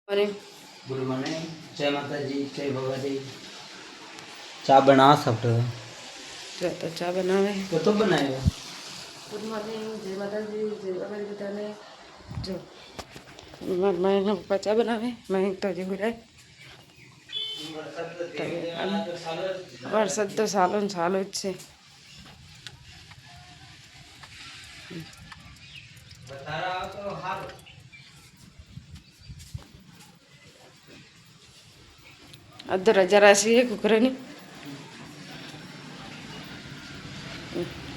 Morning. Good morning. जय माता जी, जय भगवती। चा बना सब जो तो चा बनावे तो बनाएगा। गुड मॉर्निंग, जय माता जी, जय भगवती पिताने। जो मैं पप्पा चा बनावे मैं तो जी हुई वरसाद तो सालों ने सालों ज छे। अद रजा राशि है कुकरानी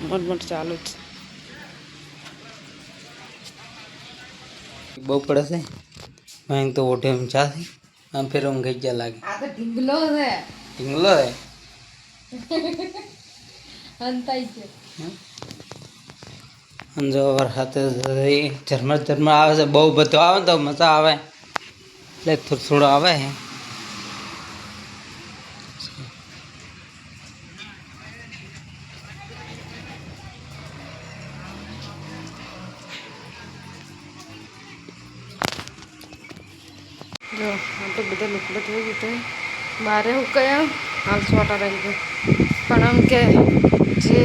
मोट मोट चालू ज बहु पड़े से मैं तो ओटे में चा थी हम फिर हम गई जा लागे आ तो ढिंगलो है ढिंगलो है अंताई छे हम जो वरसाद झरमर झरमर आवे से बहु बतो आवे तो मजा आवे એટલે થોડું થોડું આવે है। जो तो બધા લુકડો થઈ ગયું તો બારે હું કયા હાલ સોટા રહી ગયો પણ આમ કે જે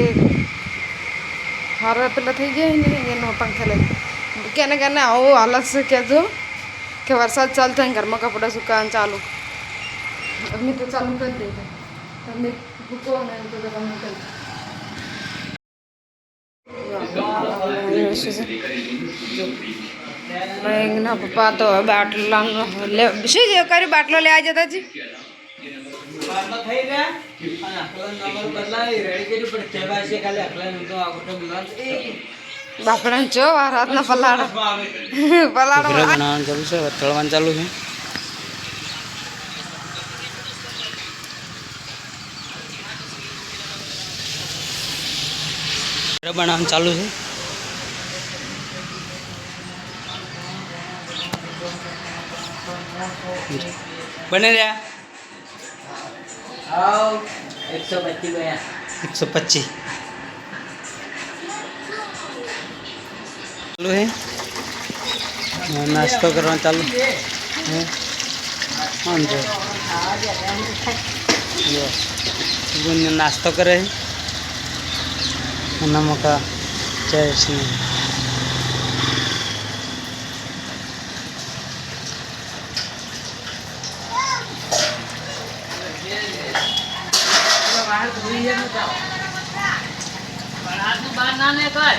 હારા પેલા થઈ જાય ને એનો પંખા લઈ કેને કેને આવો હાલત છે કહેજો કે વરસાદ ચાલુ થાય ઘરમાં કપડાં સુકાન ચાલુ અમે તો ચાલુ કરી દઈએ તમે ભૂકો ને એમ તો તમે કરી ના પપ્પા તો બાટલા શું છે કર્યું બાટલો લેવા જતા જી બાપડા જો રાતના પલાળો પલાળો બનાવવાનું ચાલુ છે તળવાનું ચાલુ છે બનાવવાનું ચાલુ છે बने रहा 125 गया 125 चालू है नाश्ता करना चालू है हाँ जो नाश्ता करे नमक चाय बाहर ना ने काय